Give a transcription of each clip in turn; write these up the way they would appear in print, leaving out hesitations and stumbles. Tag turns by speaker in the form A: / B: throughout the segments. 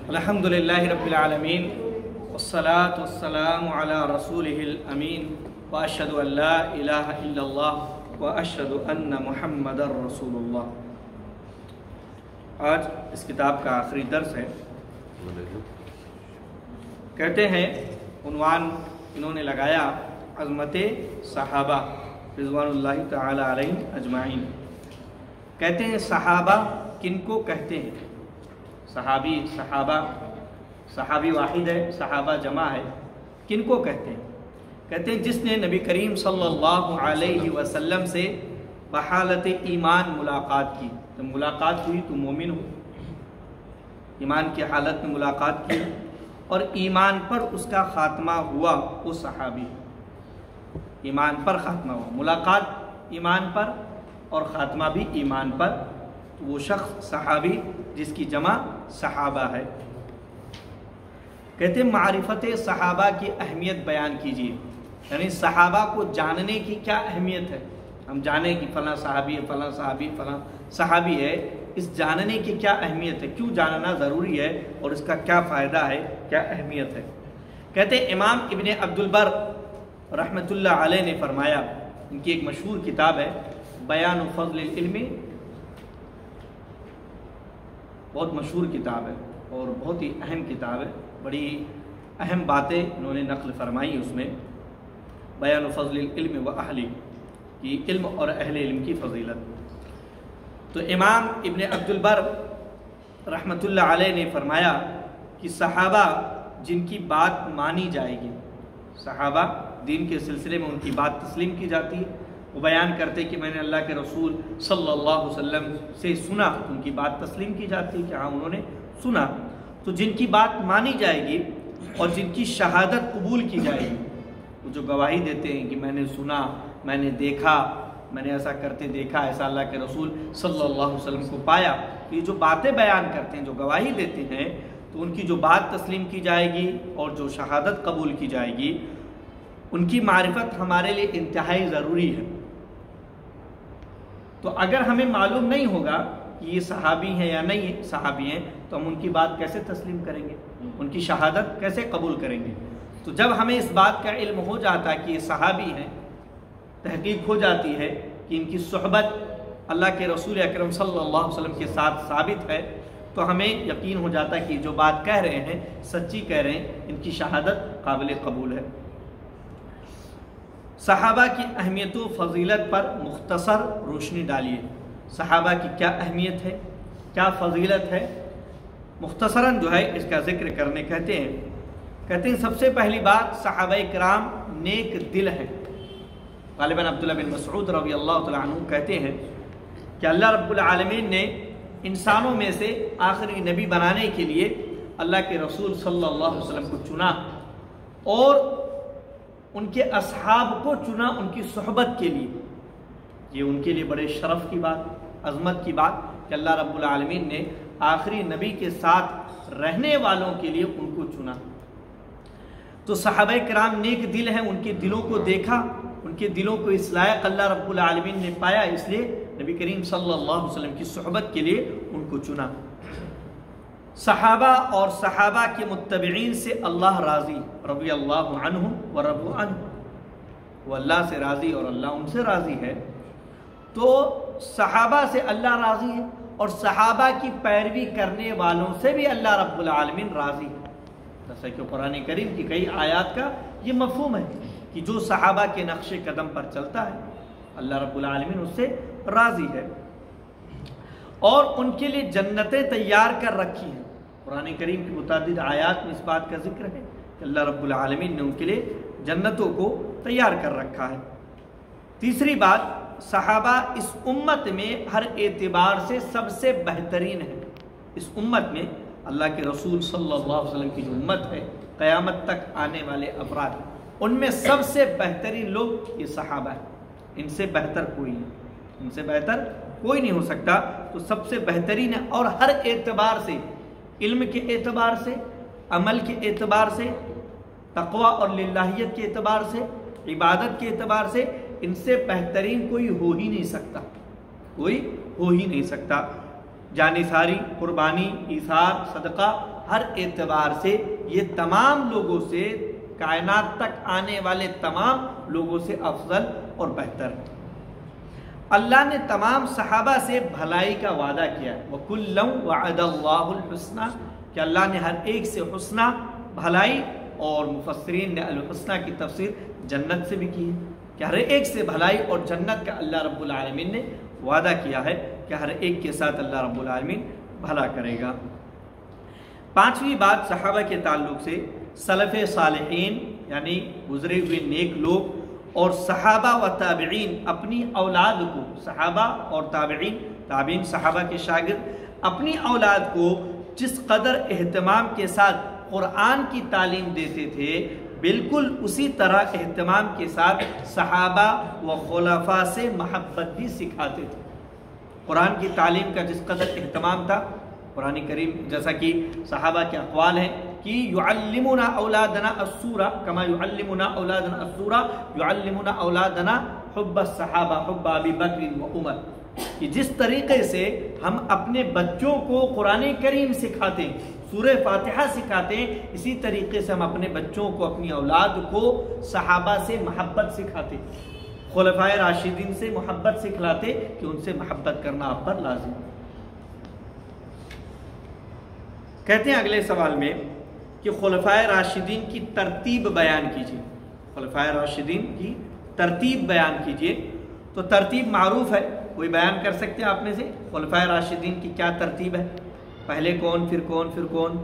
A: الحمدللہ رب العالمین والصلاة والسلام علی رسولہ الامین واشہد ان لا الہ الا اللہ واشہد ان محمد رسول اللہ۔ آج اس کتاب کا آخری درس ہے۔ کہتے ہیں عنوان انہوں نے لگایا عظمت صحابہ رضوان اللہ تعالی علیہم اجمعین۔ کہتے ہیں صحابہ کن کو کہتے ہیں؟ صحابی واحد ہے، صحابہ جمع ہے، کن کو کہتے ہیں؟ کہتے ہیں جس نے نبی کریم صلی اللہ علیہ وسلم سے بحالت ایمان ملاقات کی۔ جب ملاقات ہوئی تو مومن ہو، ایمان کی حالت میں ملاقات کی اور ایمان پر اس کا خاتمہ ہوا، وہ صحابی ہے۔ ایمان پر خاتمہ ہوا، ملاقات ایمان پر اور خاتمہ بھی ایمان پر، تو وہ شخص صحابی جس کی جمع صحابہ ہے۔ کہتے ہیں معرفت صحابہ کی اہمیت بیان کیجیے، یعنی صحابہ کو جاننے کی کیا اہمیت ہے۔ ہم جانیں کہ فلاں صحابی ہے، فلاں صحابی، فلاں صحابی ہے، اس جاننے کی کیا اہمیت ہے، کیوں جاننا ضروری ہے اور اس کا کیا فائدہ ہے، کیا اہمیت ہے۔ کہتے ہیں امام ابن عبد البر رحمۃ اللہ علیہ نے فرمایا، ان کی ایک مشہور کتاب ہے بیان فضل العلم، بہت مشہور کتاب ہے اور بہت ہی اہم کتاب ہے، بڑی اہم باتیں انہوں نے نقل فرمائی اس میں، بیان فضل العلم و اہلہ، کی علم اور اہل علم کی فضیلت۔ تو امام ابن عبد البر رحمۃ اللہ علیہ نے فرمایا کہ صحابہ جن کی بات مانی جائے گی، صحابہ دین کے سلسلے میں ان کی بات تسلیم کی جاتی ہے، وہ بیان کرتے کہ میں نے اللہ کے رسول صلی اللہ علیہ وسلم سے سنا، ان کی بات تسلیم کی جاتی ہے کہ ہاں انہوں نے سنا۔ تو جن کی بات مانی جائے گی اور جن کی شہادت قبول کی جائے گی، وہ جو گواہی دیتے ہیں کہ میں نے سنا، میں نے دیکھا، میں نے ایسا کرتے دیکھا، ایسا اللہ کے رسول صلی اللہ علیہ وسلم کو پایا، تو یہ جو باتیں بیان کرتے ہیں، جو گواہی دیتے ہیں، تو ان کی جو بات تسلیم کی جائے گی اور جو شہادت قبول کی جائے گی، ان کی معرفت ہمارے لیے انتہائی ضروری ہے۔ تو اگر ہمیں معلوم نہیں ہوگا کہ یہ صحابی ہیں یا نہیں صحابی ہیں، تو ہم ان کی بات کیسے تسلیم کریں گے، ان کی شہادت کیسے قبول کریں گے؟ تو جب ہمیں اس بات کا علم ہو جاتا ہے کہ یہ صحابی ہیں، تحقیق ہو جاتی ہے کہ ان کی صحبت اللہ کے رسول اکرم صلی اللہ علیہ وسلم کے ساتھ ثابت ہے، تو ہمیں یقین ہو جاتا ہے کہ جو بات کہہ رہے ہیں سچی کہہ رہے ہیں، ان کی شہادت قابل قبول ہے۔ صحابہ کی اہمیت و فضیلت پر مختصر روشنی ڈالیے۔ صحابہ کی کیا اہمیت ہے، کیا فضیلت ہے، مختصراً جو ہے اس کا ذکر کرنے کہتے ہیں سب سے پہلی بات، صحابہ کرام نیک دل ہیں۔ غالباً عبداللہ بن مسعود رضی اللہ تعالیٰ عنہ کہتے ہیں کہ اللہ رب العالمین نے انسانوں میں سے آخری نبی بنانے کے لیے اللہ کے رسول صلی اللہ علیہ وسلم کو چنا اور ان کے اصحاب کو چنا ان کی صحبت کے لیے۔ یہ ان کے لیے بڑے شرف کی بات، عظمت کی بات کہ اللہ رب العالمین نے آخری نبی کے ساتھ رہنے والوں کے لیے ان کو چنا۔ تو صحابہ کرام نیک دل ہیں، ان کے دلوں کو دیکھا، ان کے دلوں کو اس لائق اللہ رب العالمین نے پایا، اس لیے نبی کریم صلی اللہ علیہ وسلم کی صحبت کے لیے ان کو چنا۔ صحابہ اور صحابہ کے متبعین سے اللہ راضی، رضی اللہ عنہم ورضوا عنہ، وہ اللہ سے راضی اور اللہ ان سے راضی ہے۔ تو صحابہ سے اللہ راضی ہے اور صحابہ کی پیروی کرنے والوں سے بھی اللہ رب العالمین راضی ہے۔ جیسا کہ قرآن کریم کی کئی آیات کا یہ مفہوم ہے کہ جو صحابہ کے نقش قدم پر چلتا ہے، اللہ رب العالمین اس سے راضی ہے اور ان کے لیے جنتیں تیار کر رکھی ہیں۔ قرآن کریم کی متعدد آیات میں اس بات کا ذکر ہے کہ اللہ رب العالمین نے ان کے لیے جنتوں کو تیار کر رکھا ہے۔ تیسری بات، صحابہ اس امت میں ہر اعتبار سے سب سے بہترین ہے۔ اس امت میں اللہ کے رسول صلی اللہ علیہ وسلم کی جو امت ہے، قیامت تک آنے والے افراد، ان میں سب سے بہترین لوگ یہ صحابہ ہیں۔ ان سے بہتر کوئی نہیں، ان سے بہتر کوئی نہیں ہو سکتا۔ تو سب سے بہترین ہے اور ہر اعتبار سے، علم کے اعتبار سے، عمل کے اعتبار سے، تقوی اور للہیت کے اعتبار سے، عبادت کے اعتبار سے ان سے بہترین کوئی ہو ہی نہیں سکتا، کوئی ہو ہی نہیں سکتا۔ جانثاری، قربانی، ایثار، صدقہ، ہر اعتبار سے یہ تمام لوگوں سے، کائنات تک آنے والے تمام لوگوں سے افضل اور بہتر ہے۔ اللہ نے تمام صحابہ سے بھلائی کا وعدہ کیا ہے، وَكُلًّا وَعَدَ اللَّهُ الْحُسْنَى، کہ اللہ نے ہر ایک سے حسنہ، بھلائی، اور مفسرین نے الحسنہ کی تفسیر جنت سے بھی کی ہے کہ ہر ایک سے بھلائی اور جنت کا اللہ رب العالمین نے وعدہ کیا ہے کہ ہر ایک کے ساتھ اللہ رب العالمین بھلا کرے گا۔ پانچویں بات صحابہ کے تعلق سے، سلف صالحین یعنی گزرے ہوئے نیک لوگ اور صحابہ و تابعین اپنی اولاد کو، صحابہ اور تابعین صحابہ کے شاگرد اپنی اولاد کو جس قدر اہتمام کے ساتھ قرآن کی تعلیم دیتے تھے، بالکل اسی طرح اہتمام کے ساتھ صحابہ و خلفاء سے محبت بھی سکھاتے تھے۔ قرآن کی تعلیم کا جس قدر اہتمام تھا، قرآن کریم جیسا کہ صحابہ کے اقوال ہیں کہ یعلمنا اولادنا السورہ کما یعلمنا اولادنا السورہ یعلمنا اولادنا حب الصحابہ حب ابی بکر و عمر، کہ جس طریقے سے ہم اپنے بچوں کو قرآن کریم سکھاتے ہیں، سورہ فاتحہ سکھاتے ہیں، اسی طریقے سے ہم اپنے بچوں کو، اپنی اولاد کو صحابہ سے محبت سکھاتے ہیں، خلفائے راشدین سے محبت سکھلاتے کہ ان سے محبت کرنا آپ پر لازم ہے۔ کہتے ہیں اگلے سوال میں کہ خلفائے راشدین کی ترتیب بیان کیجیے، خلفائے راشدین کی ترتیب بیان کیجیے۔ تو ترتیب معروف ہے، کوئی بیان کر سکتے ہیں آپ میں سے خلفائے راشدین کی کیا ترتیب ہے؟ پہلے کون، پھر کون، پھر کون؟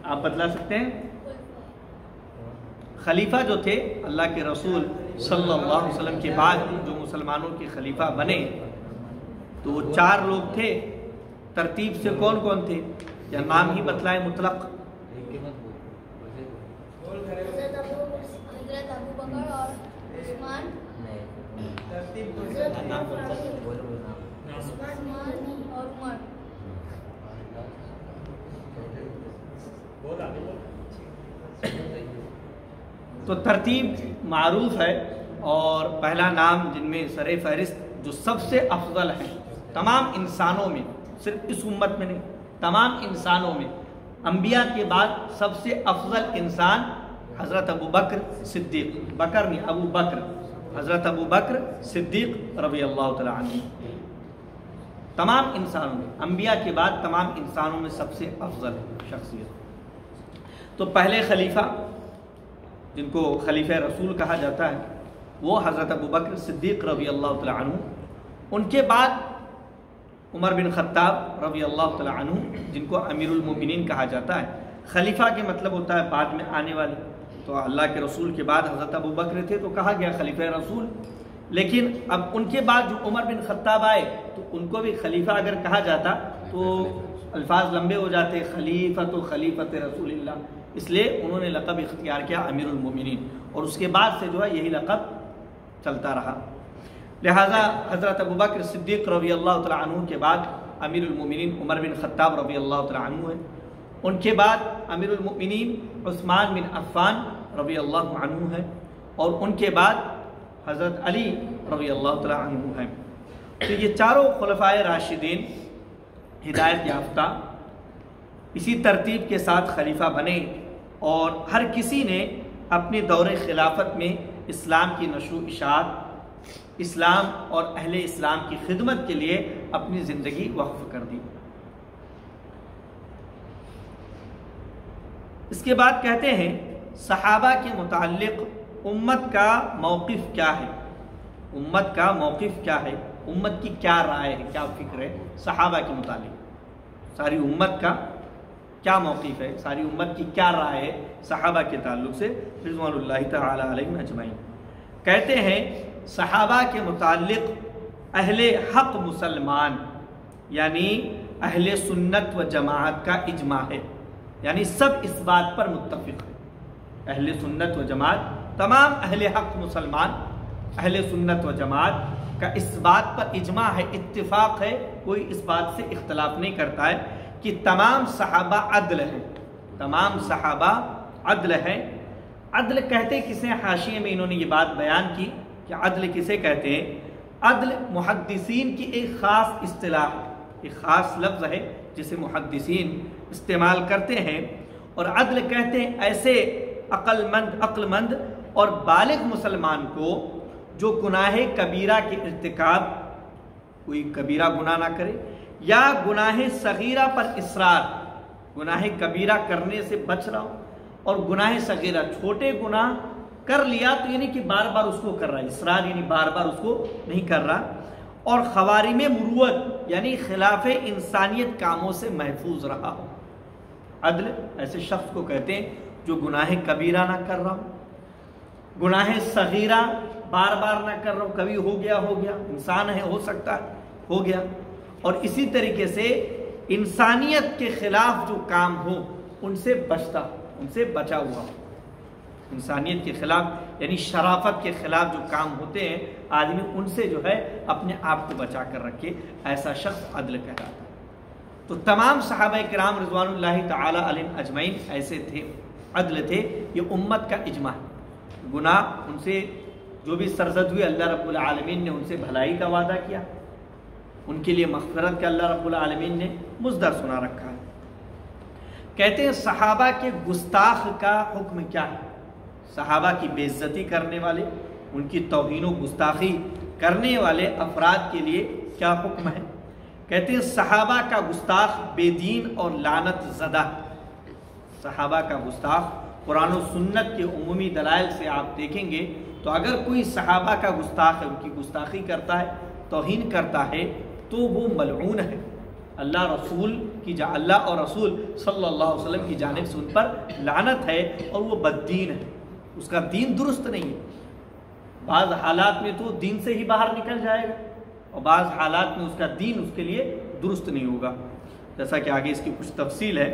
A: آپ بتلا سکتے ہیں؟ خلیفہ جو تھے اللہ کے رسول صلی اللہ علیہ وسلم کے بعد جو مسلمانوں کے خلیفہ بنے تو وہ 4 لوگ تھے۔ ترتیب سے کون کون تھے؟ یا نام ہی بتلائیں مطلق؟
B: حضرت ابو بکر اور عثمان، اور عمر۔
A: تو ترتیب معروف ہے، اور پہلا نام جن میں سر فہرست جو سب سے افضل ہے تمام انسانوں میں، صرف اس امت میں نہیں، تمام انسانوں میں، انبیاء کے بعد سب سے افضل انسان حضرت ابو بکر صدیق، بکر نہیں ابو بکر، حضرت ابو بکر صدیق رضی اللہ تعالیٰ عنہ، تمام انسانوں میں، انبیاء کے بعد تمام انسانوں میں سب سے افضل شخصیت۔ تو پہلے خلیفہ جن کو خلیفہ رسول کہا جاتا ہے وہ حضرت ابو بکر صدیق رضی اللہ تعالیٰ عنہ، ان کے بعد عمر بن خطاب رضی اللہ تعالیٰ عنہ جن کو امیر المومنین کہا جاتا ہے۔ خلیفہ کے مطلب ہوتا ہے بعد میں آنے والے، تو اللہ کے رسول کے بعد حضرت ابو بکر تھے تو کہا گیا خلیفہ رسول، لیکن اب ان کے بعد جو عمر بن خطاب آئے تو ان کو بھی خلیفہ اگر کہا جاتا تو الفاظ لمبے ہو جاتے، خلیفۃ و خلیفۃ رسول اللہ، اس لیے انہوں نے لقب اختیار کیا امیر المومنین، اور اس کے بعد سے جو ہے یہی لقب چلتا رہا۔ لہذا حضرت ابو بکر صدیق رضی اللہ تعالیٰ عنہ کے بعد امیر المومنین عمر بن خطاب رضی اللہ تعالیٰ عنہ ہے، ان کے بعد امیر المومنین عثمان بن عفان رضی اللہ عنہ ہے، اور ان کے بعد حضرت علی رضی اللہ تعالیٰ عنہ ہے۔ تو یہ چاروں خلفائے راشدین ہدایت یافتہ اسی ترتیب کے ساتھ خلیفہ بنے، اور ہر کسی نے اپنے دور خلافت میں اسلام کی نشر و اشاعت، اسلام اور اہل اسلام کی خدمت کے لیے اپنی زندگی وقف کر دی۔ اس کے بعد کہتے ہیں صحابہ کے متعلق امت کا موقف کیا ہے، امت کا موقف کیا ہے، امت کی کیا رائے ہے، کیا فکر ہے صحابہ کے متعلق، ساری امت کا کیا موقف ہے، ساری امت کی کیا رائے ہے صحابہ کے تعلق سے رضوان اللہ تعالی علیہم اجمعین۔ کہتے ہیں صحابہ کے متعلق اہل حق مسلمان یعنی اہل سنت و جماعت کا اجماع ہے، یعنی سب اس بات پر متفق ہے، اہل سنت و جماعت، تمام اہل حق مسلمان اہل سنت و جماعت کا اس بات پر اجماع ہے، اتفاق ہے، کوئی اس بات سے اختلاف نہیں کرتا ہے کہ تمام صحابہ عدل ہیں، تمام صحابہ عدل ہیں۔ عدل کہتے کسے، حاشیے میں انہوں نے یہ بات بیان کی کہ عدل کسے کہتے ہیں، عدل محدثین کی ایک خاص اصطلاح، ایک خاص لفظ ہے جسے محدثین استعمال کرتے ہیں، اور عدل کہتے ہیں ایسے عقل مند اور بالغ مسلمان کو جو گناہ کبیرہ کے ارتکاب، کوئی کبیرہ گناہ نہ کرے، یا گناہ صغیرہ پر اصرار، گناہ کبیرہ کرنے سے بچ رہا ہو اور گناہ صغیرہ چھوٹے گناہ کر لیا تو یعنی کہ بار بار اس کو کر رہا ہے، اصرار یعنی بار بار اس کو نہیں کر رہا، اور خوارم مروت یعنی خلاف انسانیت کاموں سے محفوظ رہا ہو۔ عدل ایسے شخص کو کہتے ہیں جو گناہ کبیرہ نہ کر رہا ہو، گناہ صغیرہ بار بار نہ کر رہا ہو، کبھی ہو گیا انسان ہے، ہو سکتا ہے ہو گیا، اور اسی طریقے سے انسانیت کے خلاف جو کام ہو ان سے بچتا، ان سے بچا ہوا، انسانیت کے خلاف یعنی شرافت کے خلاف جو کام ہوتے ہیں آدمی ان سے جو ہے اپنے آپ کو بچا کر رکھے، ایسا شخص عدل کہلاتا ہے۔ تو تمام صحابہ کرام رضوان اللہ تعالی علیہم اجمعین ایسے تھے، عدل تھے، یہ امت کا اجماع ہے۔ گناہ ان سے جو بھی سرزد ہوئے اللہ رب العالمین نے ان سے بھلائی کا وعدہ کیا، ان کے لیے مغفرت کا اللہ رب العالمین نے مصدر سنا رکھا ہے۔ کہتے ہیں صحابہ کے گستاخ کا حکم کیا ہے؟ صحابہ کی بے عزتی کرنے والے، ان کی توہین و گستاخی کرنے والے افراد کے لیے کیا حکم ہے؟ کہتے ہیں صحابہ کا گستاخ بے دین اور لعنت زدہ، صحابہ کا گستاخ قرآن و سنت کے عمومی دلائل سے آپ دیکھیں گے تو اگر کوئی صحابہ کا گستاخ ہے، ان کی گستاخی کرتا ہے، توہین کرتا ہے تو وہ ملعون ہے، اللہ اور رسول صلی اللہ علیہ وسلم کی جانب سے ان پر لعنت ہے، اور وہ بددین ہے، اس کا دین درست نہیں ہے۔ بعض حالات میں تو دین سے ہی باہر نکل جائے گا، اور بعض حالات میں اس کا دین اس کے لیے درست نہیں ہوگا، جیسا کہ آگے اس کی کچھ تفصیل ہے۔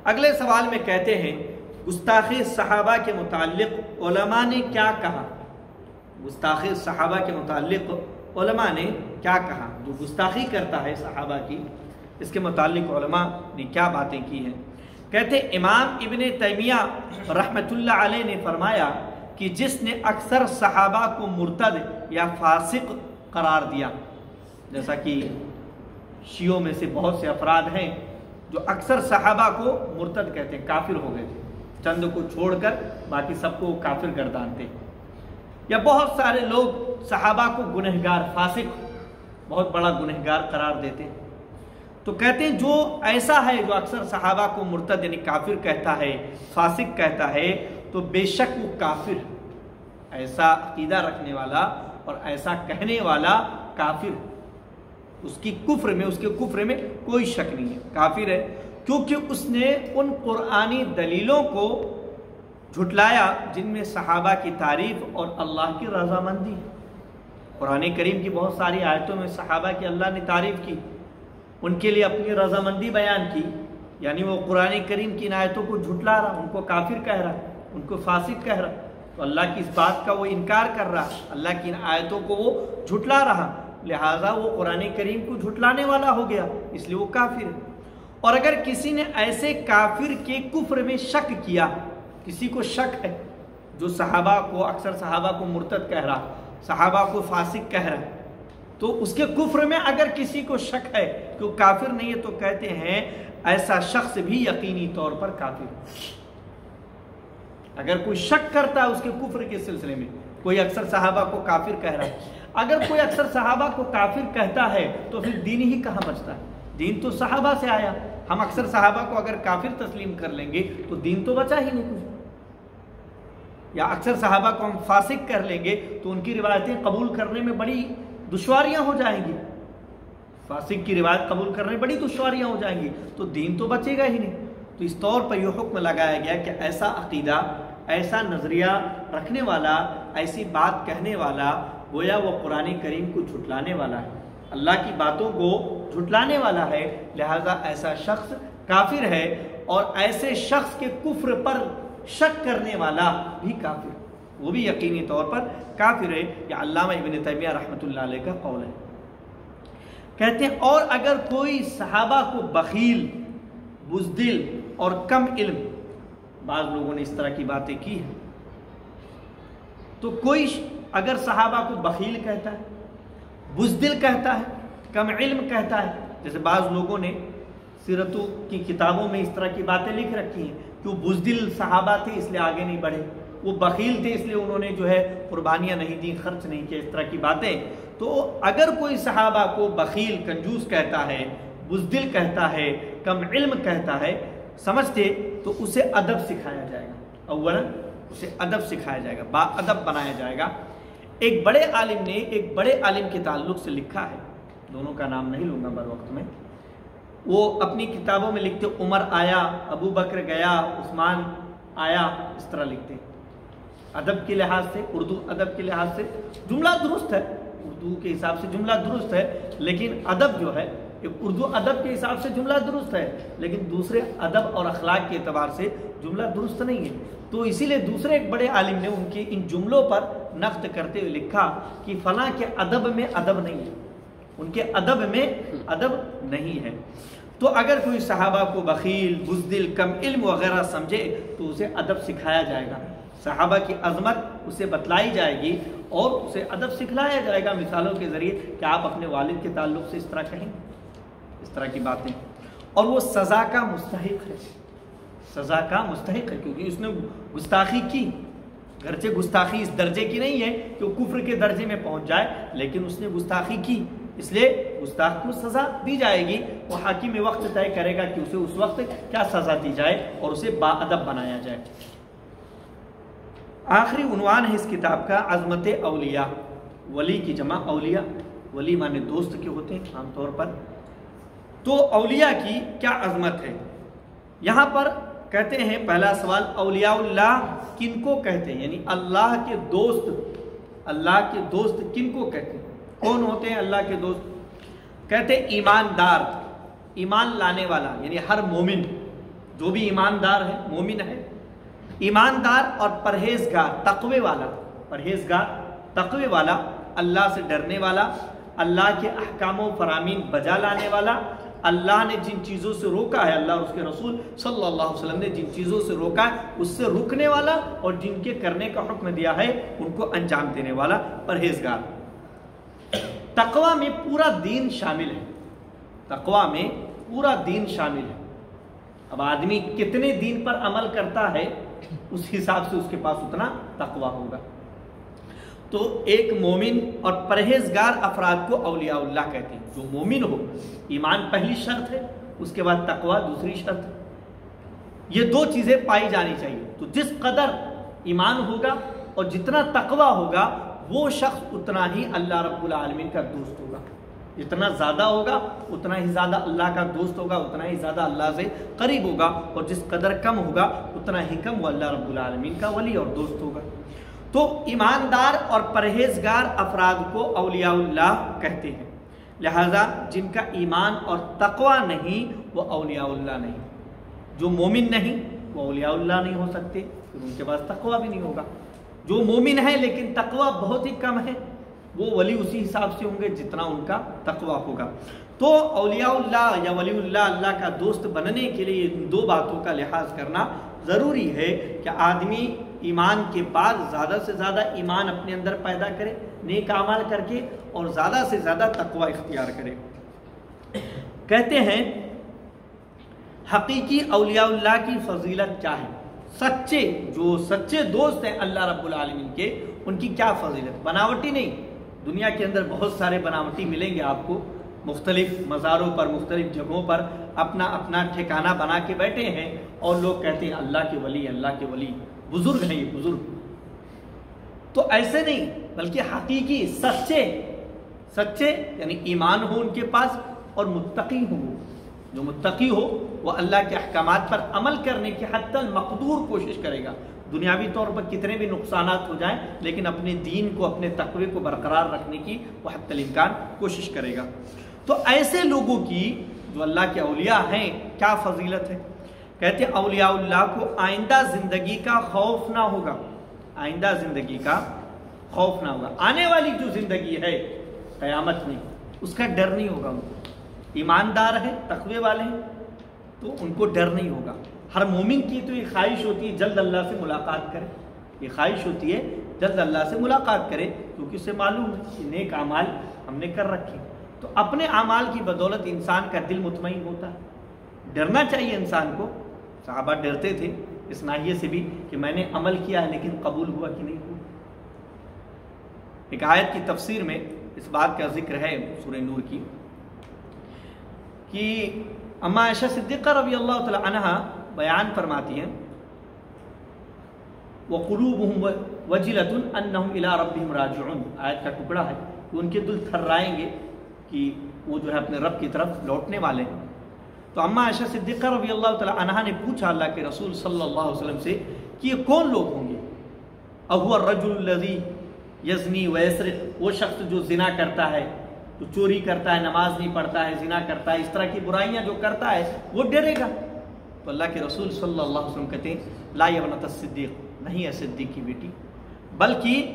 A: اگلے سوال میں کہتے ہیں گستاخی صحابہ کے متعلق علماء نے کیا کہا؟ گستاخی صحابہ کے متعلق علماء نے کیا کہا؟ جو گستاخی کرتا ہے صحابہ کی، اس کے متعلق علماء نے کیا باتیں کی ہیں؟ کہتے امام ابن تیمیہ رحمۃ اللہ علیہ نے فرمایا کہ جس نے اکثر صحابہ کو مرتد یا فاسق قرار دیا، جیسا کہ شیعوں میں سے بہت سے افراد ہیں جو اکثر صحابہ کو مرتد کہتے ہیں، کافر ہو گئے تھے، چند کو چھوڑ کر باقی سب کو کافر گردانتے، یا بہت سارے لوگ صحابہ کو گنہگار، فاسق، بہت بڑا گنہگار قرار دیتے۔ تو کہتے ہیں جو ایسا ہے جو اکثر صحابہ کو مرتد یعنی کافر کہتا ہے، فاسق کہتا ہے، تو بے شک وہ کافر، ایسا عقیدہ رکھنے والا اور ایسا کہنے والا کافر، اس کے کفر میں کوئی شک نہیں ہے، کافر ہے، کیونکہ اس نے ان قرآنی دلیلوں کو جھٹلایا جن میں صحابہ کی تعریف اور اللہ کی رضامندی ہے۔ قرآن کریم کی بہت ساری آیتوں میں صحابہ کی اللہ نے تعریف کی، ان کے لیے اپنی رضامندی بیان کی، یعنی وہ قرآن کریم کی ان آیتوں کو جھٹلا رہا، ان کو کافر کہہ رہا، ان کو فاسق کہہ رہا، تو اللہ کی اس بات کا وہ انکار کر رہا، اللہ کی ان آیتوں کو وہ جھٹلا رہا، لہٰذا وہ قرآن کریم کو جھٹلانے والا ہو گیا، اس لیے وہ کافر ہے۔ اور اگر کسی نے ایسے کافر کے کفر میں شک کیا، کسی کو شک ہے جو صحابہ کو، اکثر صحابہ کو مرتد کہہ رہا، صحابہ کو فاسق کہہ رہا، تو اس کے کفر میں اگر کسی کو شک ہے کہ وہ کافر نہیں ہے تو کہتے ہیں ایسا شخص بھی یقینی طور پر کافر ہے۔ اگر کوئی شک کرتا ہے اس کے کفر کے سلسلے میں، کوئی اکثر صحابہ کو کافر کہہ رہا ہے، اگر کوئی اکثر صحابہ کو کافر کہتا ہے تو پھر دین ہی کہاں بچتا ہے؟ دین تو صحابہ سے آیا، ہم اکثر صحابہ کو اگر کافر تسلیم کر لیں گے تو دین تو بچا ہی نہیں کچھ، یا اکثر صحابہ کو ہم فاسق کر لیں گے تو ان کی روایتیں قبول کرنے میں بڑی دشواریاں ہو جائیں گی، فاسق کی روایت قبول کرنے میں بڑی دشواریاں ہو جائیں گی، تو دین تو بچے گا ہی نہیں۔ تو اس طور پر یہ حکم لگایا گیا کہ ایسا عقیدہ، ایسا نظریہ رکھنے والا، ایسی بات کہنے والا، گویا وہ قرآن کریم کو جھٹلانے والا ہے، اللہ کی باتوں کو جھٹلانے والا ہے، لہذا ایسا شخص کافر ہے، اور ایسے شخص کے کفر پر شک کرنے والا بھی کافر، وہ بھی یقینی طور پر کافر ہے۔ یہ علامہ ابن تیمیہ رحمۃ اللہ علیہ کا قول ہے۔ کہتے ہیں اور اگر کوئی صحابہ کو بخیل، بزدل اور کم علم، بعض لوگوں نے اس طرح کی باتیں کی ہیں، تو کوئی اگر صحابہ کو بخیل کہتا ہے بزدل کہتا ہے، کم علم کہتا ہے. جیسے بعض لوگوں نے سیرتوں کی کتابوں میں اس طرح کی باتیں لکھ رکھی ہیں کہ وہ بزدل صحابہ تھے اس لیے آگے نہیں بڑھے، وہ بخیل تھے اس لیے انہوں نے جو ہے قربانیاں نہیں دیں، خرچ نہیں کیا، اس طرح کی باتیں. تو اگر کوئی صحابہ کو بخیل، کنجوس کہتا ہے، بزدل کہتا ہے، کم علم کہتا ہے، سمجھتے تو اسے ادب سکھایا جائے گا. اولا اسے ادب سکھایا جائے گا، با ادب بنایا جائے گا. ایک بڑے عالم نے ایک بڑے عالم کے تعلق سے لکھا ہے، دونوں کا نام نہیں لوں گا بر وقت میں. وہ اپنی کتابوں میں لکھتے عمر آیا، ابو بکر گیا، عثمان آیا، اس طرح لکھتے. ادب کے لحاظ سے، اردو ادب کے لحاظ سے جملہ درست ہے، اردو کے حساب سے جملہ درست ہے، لیکن ادب جو ہے اردو ادب کے حساب سے جملہ درست ہے، لیکن دوسرے ادب اور اخلاق کے اعتبار سے جملہ درست نہیں ہے. تو اسی لیے دوسرے ایک بڑے عالم نے ان کے ان جملوں پر نقد کرتے ہوئے لکھا کہ فلاں کے ادب میں ادب نہیں ہے، ان کے ادب میں ادب نہیں ہے. تو اگر کوئی صحابہ کو بخیل، بزدل، کم علم وغیرہ سمجھے تو اسے ادب سکھایا جائے گا، صحابہ کی عظمت اسے بتلائی جائے گی اور اسے ادب سکھلایا جائے گا مثالوں کے ذریعے کہ آپ اپنے والد کے تعلق سے اس طرح کہیں، اس طرح کی باتیں. اور وہ سزا کا مستحق ہے، سزا کا مستحق ہے، کیونکہ اس نے گستاخی کی. گرچہ گستاخی اس درجے کی نہیں ہے کہ وہ کفر کے درجے میں پہنچ جائے، لیکن اس نے گستاخی کی، اس لیے گستاخ کو سزا دی جائے گی. وہ حاکم وقت طے کرے گا کہ اسے اس وقت کیا سزا دی جائے اور اسے با ادب بنایا جائے. آخری عنوان ہے اس کتاب کا عظمت اولیاء. ولی کی جمع اولیاء، ولی مانے دوست کے ہوتے ہیں عام طور پر. تو اولیاء کی کیا عظمت ہے. یہاں پر کہتے ہیں پہلا سوال، اولیاء اللہ کن کو کہتے ہیں، یعنی اللہ کے دوست. اللہ کے دوست کن کو کہتے ہیں، کون ہوتے ہیں اللہ کے دوست؟ کہتے ہیں ایماندار، ایمان لانے والا، یعنی ہر مومن جو بھی ایماندار ہے، مومن ہے، ایماندار اور پرہیزگار، تقوی والا، پرہیزگار، تقوی والا، اللہ سے ڈرنے والا، اللہ کے احکام و فرامین بجا لانے والا، اللہ نے جن چیزوں سے روکا ہے، اللہ اور اس کے رسول صلی اللہ علیہ وسلم نے جن چیزوں سے روکا ہے اس سے رکنے والا، اور جن کے کرنے کا حکم دیا ہے ان کو انجام دینے والا، پرہیزگار. تقوی میں پورا دین شامل ہے، تقوی میں پورا دین شامل ہے. اب آدمی کتنے دین پر عمل کرتا ہے اس حساب سے اس کے پاس اتنا تقوی ہوگا. تو ایک مومن اور پرہیزگار افراد کو اولیاء اللہ کہتے ہیں. جو مومن ہو، ایمان پہلی شرط ہے، اس کے بعد تقوی دوسری شرط ہے. یہ دو چیزیں پائی جانی چاہیے. تو جس قدر ایمان ہوگا اور جتنا تقوی ہوگا وہ شخص اتنا ہی اللہ رب العالمین کا دوست ہوگا. جتنا زیادہ ہوگا اتنا ہی زیادہ اللہ کا دوست ہوگا، اتنا ہی زیادہ اللہ سے قریب ہوگا، اور جس قدر کم ہوگا اتنا ہی کم وہ اللہ رب العالمین کا ولی اور دوست ہوگا. تو ایماندار اور پرہیزگار افراد کو اولیاء اللہ کہتے ہیں. لہذا جن کا ایمان اور تقوی نہیں وہ اولیاء اللہ نہیں. جو مومن نہیں وہ اولیاء اللہ نہیں ہو سکتے، پھر ان کے پاس تقوی بھی نہیں ہوگا. جو مومن ہے لیکن تقوی بہت ہی کم ہے وہ ولی اسی حساب سے ہوں گے جتنا ان کا تقوی ہوگا. تو اولیاء اللہ یا ولی اللہ، اللہ کا دوست بننے کے لیے ان دو باتوں کا لحاظ کرنا ضروری ہے کہ آدمی ایمان کے بعد زیادہ سے زیادہ ایمان اپنے اندر پیدا کرے نیک اعمال کر کے، اور زیادہ سے زیادہ تقوی اختیار کرے. کہتے ہیں حقیقی اولیاء اللہ کی فضیلت کیا ہے، سچے جو سچے دوست ہیں اللہ رب العالمین کے ان کی کیا فضیلت. بناوٹی نہیں، دنیا کے اندر بہت سارے بناوٹی ملیں گے آپ کو، مختلف مزاروں پر مختلف جگہوں پر اپنا اپنا ٹھکانہ بنا کے بیٹھے ہیں اور لوگ کہتے ہیں اللہ کے ولی، اللہ کے ولی، بزرگ ہیں یہ بزرگ. تو ایسے نہیں، بلکہ حقیقی سچے یعنی ایمان ہو ان کے پاس اور متقی ہو. جو متقی ہو وہ اللہ کے احکامات پر عمل کرنے کی حتی المقدور کوشش کرے گا. دنیاوی طور پر کتنے بھی نقصانات ہو جائیں لیکن اپنے دین کو، اپنے تقوی کو برقرار رکھنے کی وہ حتی الامکان کوشش کرے گا. تو ایسے لوگوں کی جو اللہ کے اولیاء ہیں کیا فضیلت ہے. کہتے ہیں اولیاء اللہ کو آئندہ زندگی کا خوف نہ ہوگا. آئندہ زندگی کا خوف نہ ہوگا. آنے والی جو زندگی ہے قیامت میں اس کا ڈر نہیں ہوگا. ان کو ایماندار ہیں، تقوی والے ہیں تو ان کو ڈر نہیں ہوگا. ہر مومن کی تو یہ خواہش ہوتی ہے جلد اللہ سے ملاقات کرے، یہ خواہش ہوتی ہے جلد اللہ سے ملاقات کرے، کیونکہ اسے معلوم ہے کہ نیک اعمال ہم نے کر رکھے. تو اپنے اعمال کی بدولت انسان کا دل مطمئن ہوتا ہے. ڈرنا چاہیے انسان کو. صحابہ ڈرتے تھے اس ناحیے سے بھی کہ میں نے عمل کیا ہے لیکن قبول ہوا کہ نہیں ہوا. ایک آیت کی تفسیر میں اس بات کا ذکر ہے سورہ نور کی کہ اما عائشہ صدیقہ رضی اللہ تعالی عنہا بیان فرماتی ہیں وَقُلُوبُهُمْ وَجِلَةٌ أَنَّهُمْ إِلَىٰ رَبِّهِمْ رَاجِعُونَ. آیت کا ٹکڑا ہے کہ ان کے دل تھرائیں گے کہ وہ جو ہے اپنے رب کی طرف لوٹنے والے ہیں. تو اما عائشہ صدیقہ رضی اللہ تعالی عنہا نے پوچھا اللہ کے رسول صلی اللہ علیہ وسلم سے کہ یہ کون لوگ ہوں گے؟ اَهُوَ الرَّجُلُ الَّذِي یزنی ویسرق. وہ شخص جو زنا کرتا ہے، جو چوری کرتا ہے، نماز نہیں پڑھتا ہے، زنا کرتا ہے، اس طرح کی برائیاں جو کرتا ہے وہ ڈرے گا. تو اللہ کے رسول صلی اللہ علیہ وسلم کہتے ہیں لا یبنۃ الصدیق، نہیں ہے صدیق کی بیٹی، بلکہ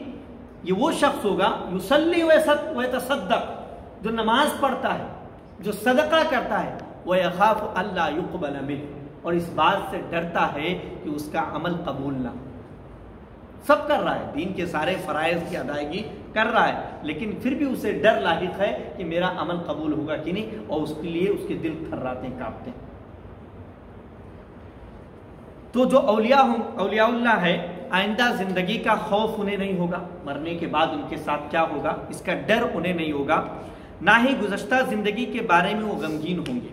A: یہ وہ شخص ہوگا یصلی ویتصدق، جو نماز پڑھتا ہے، جو صدقہ کرتا ہے، ویخاف الا یقبل منہ، اور اس بات سے ڈرتا ہے کہ اس کا عمل قبول نہ. سب کر رہا ہے، دین کے سارے فرائض کی ادائیگی کر رہا ہے، لیکن پھر بھی اسے ڈر لاحق ہے کہ میرا عمل قبول ہوگا کہ نہیں، اور اس کے لیے اس کے دل تھراتے ہیں، کانپتے ہیں. تو جو اولیاء اللہ ہے، آئندہ زندگی کا خوف انہیں نہیں ہوگا، مرنے کے بعد ان کے ساتھ کیا ہوگا اس کا ڈر انہیں نہیں ہوگا، نہ ہی گزشتہ زندگی کے بارے میں وہ غمگین ہوں گے.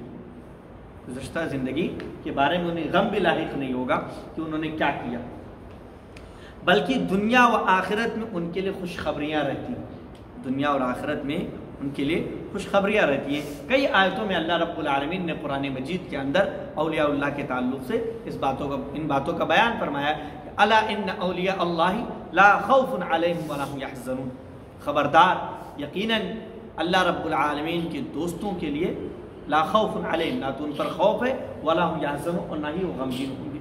A: گزشتہ زندگی کے بارے میں انہیں غم بھی لاحق نہیں ہوگا کہ انہوں نے کیا کیا، بلکہ دنیا و آخرت میں ان کے لیے خوشخبریاں رہتی ہیں. دنیا اور آخرت میں ان کے لیے خوشخبریاں رہتی ہیں. کئی آیتوں میں اللہ رب العالمین نے قرآن مجید کے اندر اولیاء اللہ کے تعلق سے ان باتوں کا بیان فرمایا کہ الا ان اولیاء اللہ لا خوف علیہم ولا هم یحزنون. خبردار، یقیناً اللہ رب العالمین کے دوستوں کے لیے لا خوف علیہم، نہ تو ان پر خوف ہے، ولا هم یحزنون، اور نہ ہی وہ غمگین ہوں گے.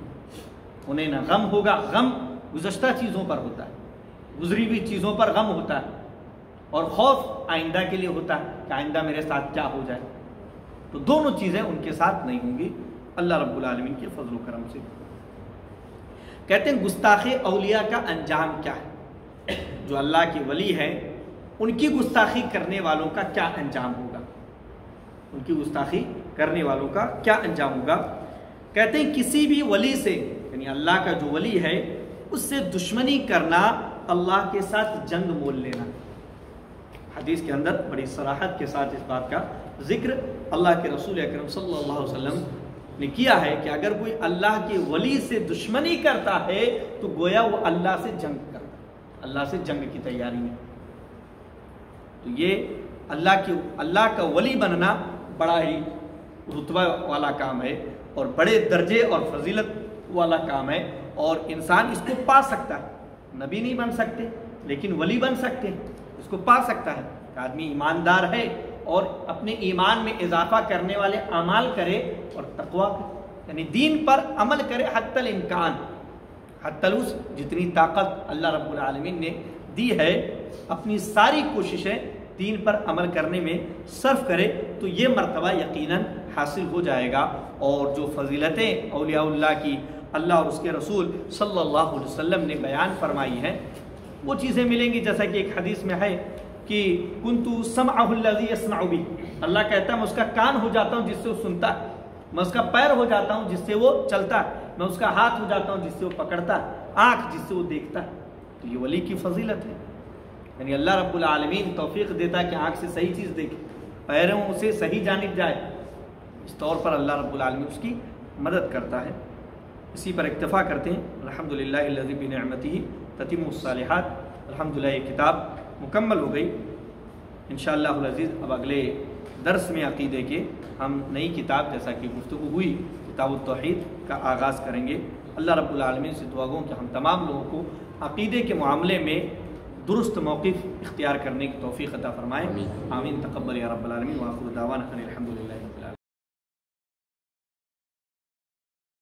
A: انہیں نہ غم ہوگا. غم گزشتہ چیزوں پر ہوتا ہے، گزری ہوئی چیزوں پر غم ہوتا ہے، اور خوف آئندہ کے لیے ہوتا ہے کہ آئندہ میرے ساتھ کیا ہو جائے. تو دونوں چیزیں ان کے ساتھ نہیں ہوں گی اللہ رب العالمین کے فضل و کرم سے. کہتے ہیں گستاخ اولیاء کا انجام کیا ہے؟ جو اللہ کے ولی ہیں ان کی گستاخی کرنے والوں کا کیا انجام ہوگا؟ ان کی گستاخی کرنے والوں کا کیا انجام ہوگا؟ کہتے ہیں کسی بھی ولی سے، یعنی اللہ کا جو ولی ہے، اس سے دشمنی کرنا اللہ کے ساتھ جنگ مول لینا. حدیث کے اندر بڑی صراحت کے ساتھ اس بات کا ذکر اللہ کے رسول اکرم صلی اللہ علیہ وسلم نے کیا ہے کہ اگر کوئی اللہ کے ولی سے دشمنی کرتا ہے تو گویا وہ اللہ سے جنگ کرتا ہے، اللہ سے جنگ کی تیاری میں. تو یہ اللہ کا ولی بننا بڑا ہی رتبہ والا کام ہے اور بڑے درجے اور فضیلت والا کام ہے، اور انسان اس کو پا سکتا ہے. نبی نہیں بن سکتے لیکن ولی بن سکتے ہیں. اس کو پا سکتا ہے کہ آدمی ایماندار ہے اور اپنے ایمان میں اضافہ کرنے والے اعمال کرے اور تقویٰ یعنی دین پر عمل کرے حتی الامکان، حتی الوس، جتنی طاقت اللہ رب العالمین نے دی ہے اپنی ساری کوششیں دین پر عمل کرنے میں صرف کرے تو یہ مرتبہ یقیناً حاصل ہو جائے گا. اور جو فضیلتیں اولیاء اللہ کی اللہ اور اس کے رسول صلی اللہ علیہ وسلم نے بیان فرمائی ہیں وہ چیزیں ملیں گی. جیسا کہ ایک حدیث میں ہے کہ کنتو سمعہ الذی یسمع بہ، اللہ کہتا ہے میں اس کا کان ہو جاتا ہوں جس سے وہ سنتا ہے، میں اس کا پیر ہو جاتا ہوں جس سے وہ چلتا ہے، میں اس کا ہاتھ ہو جاتا ہوں جس سے وہ پکڑتا ہے، آنکھ جس سے وہ دیکھتا ہے. تو یہ ولی کی فضیلت ہے. یعنی اللہ رب العالمین توفیق دیتا ہے کہ آنکھ سے صحیح چیز دیکھے، پیروں سے صحیح جانب جائے. اس طور پر اللہ رب العالمین اس کی مدد کرتا ہے. اسی پر اکتفا کرتے ہیں. الحمدللہ الذی بنعمتہ تتم الصالحات. الحمدللہ یہ کتاب مکمل ہو گئی. انشاءاللہ العزیز اب اگلے درس میں عقیدے کے ہم نئی کتاب جیسا کہ گفتگو ہوئی کتاب التوحید کا آغاز کریں گے. اللہ رب العالمین سے دعا گو کہ ہم تمام لوگوں کو عقیدے کے معاملے میں درست موقف اختیار کرنے کی توفیق عطا فرمائے. آمین. تقبل یا رب العالمین. وآخر دعوانا ان الحمدللہ.